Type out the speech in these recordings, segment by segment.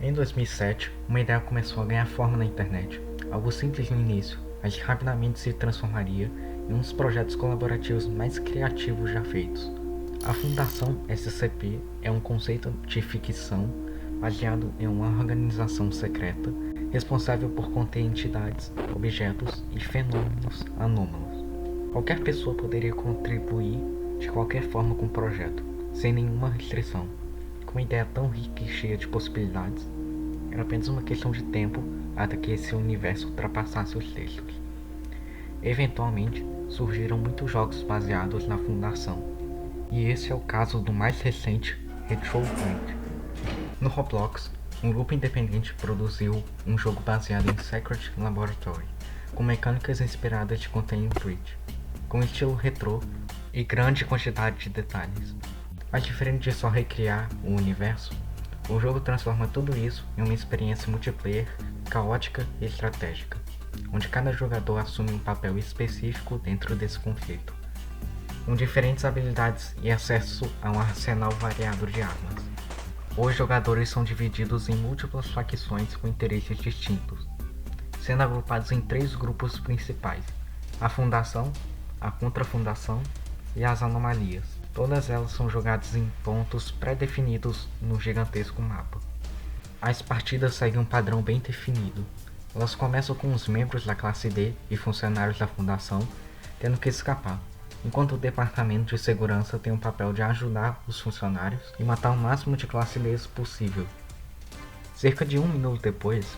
Em 2007, uma ideia começou a ganhar forma na internet. Algo simples no início, mas que rapidamente se transformaria em um dos projetos colaborativos mais criativos já feitos. A Fundação SCP é um conceito de ficção baseado em uma organização secreta responsável por conter entidades, objetos e fenômenos anômalos. Qualquer pessoa poderia contribuir de qualquer forma com o projeto, sem nenhuma restrição. Com uma ideia tão rica e cheia de possibilidades, era apenas uma questão de tempo até que esse universo ultrapassasse os textos. Eventualmente, surgiram muitos jogos baseados na Fundação, e esse é o caso do mais recente Retrobrand. No Roblox, um grupo independente produziu um jogo baseado em Secret Laboratory, com mecânicas inspiradas de Contain Breach, com estilo retrô e grande quantidade de detalhes. Mas diferente de só recriar o universo, o jogo transforma tudo isso em uma experiência multiplayer, caótica e estratégica, onde cada jogador assume um papel específico dentro desse conflito, com diferentes habilidades e acesso a um arsenal variado de armas. Os jogadores são divididos em múltiplas facções com interesses distintos, sendo agrupados em 3 grupos principais: a Fundação, a Contra-Fundação e as Anomalias. Todas elas são jogadas em pontos pré-definidos no gigantesco mapa. As partidas seguem um padrão bem definido. Elas começam com os membros da classe D e funcionários da Fundação tendo que escapar, enquanto o Departamento de Segurança tem o papel de ajudar os funcionários e matar o máximo de classe Ds possível. Cerca de 1 minuto depois,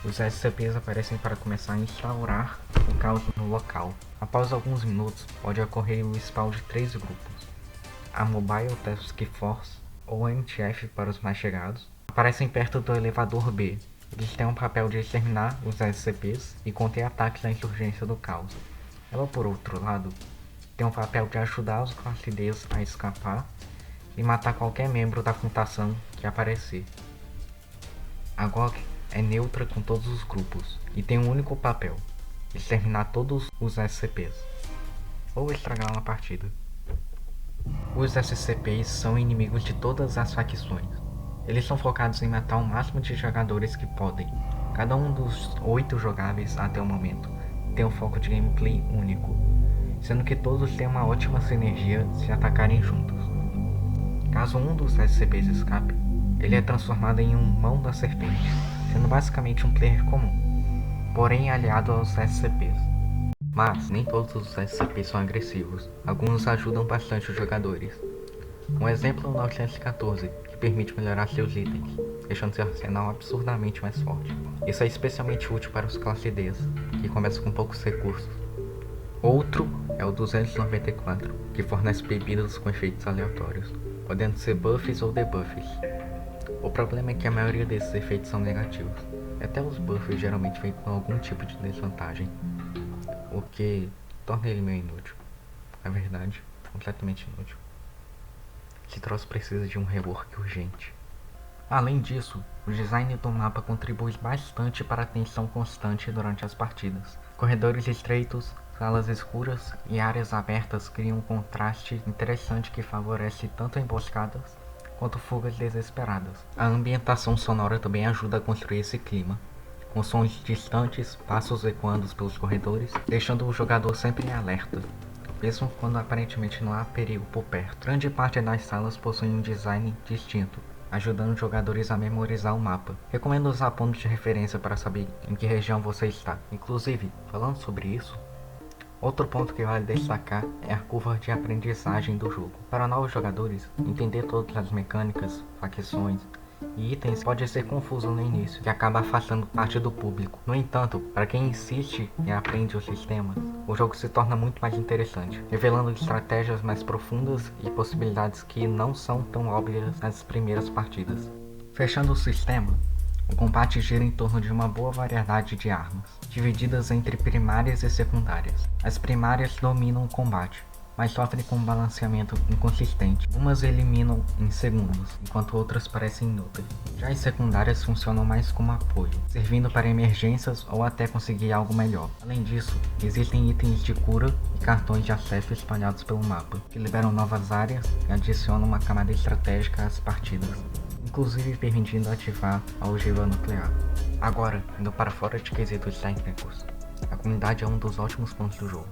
os SCPs aparecem para começar a instaurar o caos no local. Após alguns minutos, pode ocorrer o spawn de 3 grupos. A Mobile Task Force, ou MTF para os mais chegados, aparecem perto do elevador B. Eles têm o papel de exterminar os SCPs e conter ataques à insurgência do caos. Ela, por outro lado, tem o papel de ajudar os classe Ds a escapar e matar qualquer membro da Fundação que aparecer. A GOG é neutra com todos os grupos e tem um único papel: exterminar todos os SCPs, ou estragar uma partida. Os SCPs são inimigos de todas as facções. Eles são focados em matar o máximo de jogadores que podem. Cada um dos 8 jogáveis até o momento tem um foco de gameplay único, sendo que todos têm uma ótima sinergia se atacarem juntos. Caso um dos SCPs escape, ele é transformado em um Mão da Serpente, sendo basicamente um player comum, porém aliado aos SCPs. Mas nem todos os SCPs são agressivos, alguns ajudam bastante os jogadores. Um exemplo é o 914, que permite melhorar seus itens, deixando seu arsenal absurdamente mais forte. Isso é especialmente útil para os classe Ds, que começam com poucos recursos. Outro é o 294, que fornece bebidas com efeitos aleatórios, podendo ser buffs ou debuffs. O problema é que a maioria desses efeitos são negativos, e até os buffs geralmente vêm com algum tipo de desvantagem, o que torna ele meio inútil. Na verdade, completamente inútil. Esse troço precisa de um rework urgente. Além disso, o design do mapa contribui bastante para a tensão constante durante as partidas. Corredores estreitos, salas escuras e áreas abertas criam um contraste interessante que favorece tanto emboscadas quanto fugas desesperadas. A ambientação sonora também ajuda a construir esse clima, com sons distantes, passos ecoando pelos corredores, deixando o jogador sempre em alerta, mesmo quando aparentemente não há perigo por perto. Grande parte das salas possui um design distinto, ajudando os jogadores a memorizar o mapa. Recomendo usar pontos de referência para saber em que região você está. Inclusive, falando sobre isso, outro ponto que vale destacar é a curva de aprendizagem do jogo. Para novos jogadores, entender todas as mecânicas, facções e itens pode ser confuso no início, que acaba afastando parte do público. No entanto, para quem insiste e aprende os sistemas, o jogo se torna muito mais interessante, revelando estratégias mais profundas e possibilidades que não são tão óbvias nas primeiras partidas. Fechando o sistema, o combate gira em torno de uma boa variedade de armas, divididas entre primárias e secundárias. As primárias dominam o combate, mas sofrem com um balanceamento inconsistente. Umas eliminam em segundos, enquanto outras parecem inúteis. Já as secundárias funcionam mais como apoio, servindo para emergências ou até conseguir algo melhor. Além disso, existem itens de cura e cartões de acesso espalhados pelo mapa, que liberam novas áreas e adicionam uma camada estratégica às partidas. inclusive permitindo ativar a ogiva nuclear. Agora, indo para fora de quesitos técnicos, a comunidade é um dos ótimos pontos do jogo.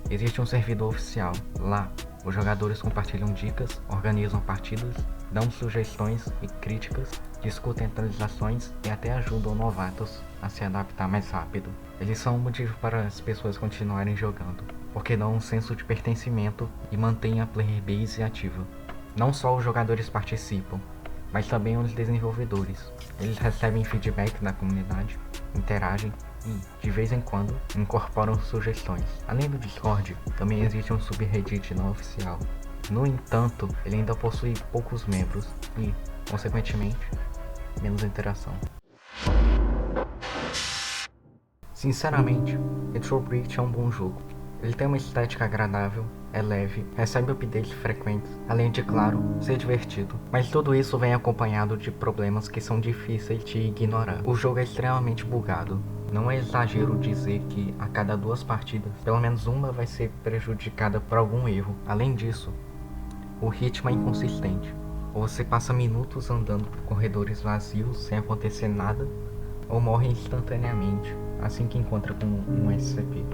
Existe um servidor oficial. Lá, os jogadores compartilham dicas, organizam partidas, dão sugestões e críticas, discutem atualizações e até ajudam novatos a se adaptar mais rápido. Eles são um motivo para as pessoas continuarem jogando, porque dão um senso de pertencimento e mantêm a player base ativa. Não só os jogadores participam, mas também os desenvolvedores. Eles recebem feedback da comunidade, interagem e, de vez em quando, incorporam sugestões. Além do Discord, também existe um subreddit não oficial. No entanto, ele ainda possui poucos membros e, consequentemente, menos interação. Sinceramente, Retro Breach é um bom jogo. Ele tem uma estética agradável, é leve, recebe updates frequentes, além de, claro, ser divertido. Mas tudo isso vem acompanhado de problemas que são difíceis de ignorar. O jogo é extremamente bugado. Não é exagero dizer que a cada 2 partidas, pelo menos uma vai ser prejudicada por algum erro. Além disso, o ritmo é inconsistente. Ou você passa minutos andando por corredores vazios sem acontecer nada, ou morre instantaneamente assim que encontra com um SCP.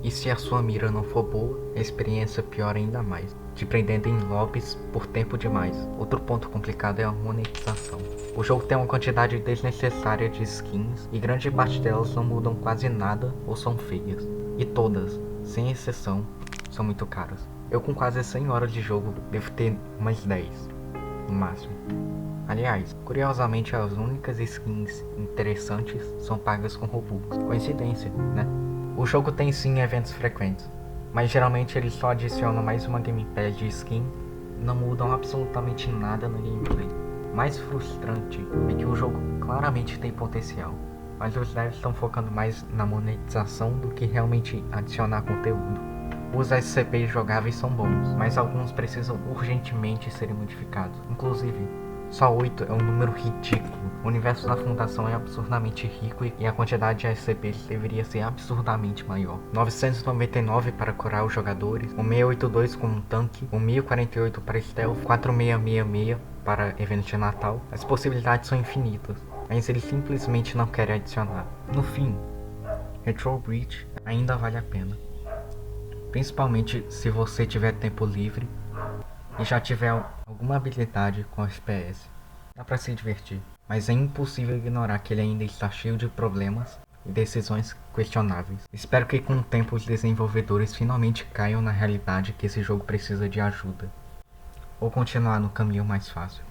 E se a sua mira não for boa, a experiência piora ainda mais, te prendendo em lobbies por tempo demais. Outro ponto complicado é a monetização. O jogo tem uma quantidade desnecessária de skins e grande parte delas não mudam quase nada ou são feias. E todas, sem exceção, são muito caras. Eu com quase 100 horas de jogo devo ter umas 10, no máximo. Aliás, curiosamente as únicas skins interessantes são pagas com Robux. Coincidência, né? O jogo tem sim eventos frequentes, mas geralmente eles só adicionam mais uma gamepad de skin e não mudam absolutamente nada no gameplay. Mais frustrante é que o jogo claramente tem potencial, mas os devs estão focando mais na monetização do que realmente adicionar conteúdo. Os SCPs jogáveis são bons, mas alguns precisam urgentemente serem modificados. Inclusive, só 8 é um número ridículo. O universo da Fundação é absurdamente rico e a quantidade de SCPs deveria ser absurdamente maior. 999 para curar os jogadores, o 682 com um tanque, o 1048 para stealth, 4666 para evento de Natal. As possibilidades são infinitas, mas eles simplesmente não querem adicionar. No fim, Retro Breach ainda vale a pena. Principalmente se você tiver tempo livre e já tiver alguma habilidade com FPS. Dá pra se divertir, mas é impossível ignorar que ele ainda está cheio de problemas e decisões questionáveis. Espero que com o tempo os desenvolvedores finalmente caiam na realidade que esse jogo precisa de ajuda, ou continuar no caminho mais fácil.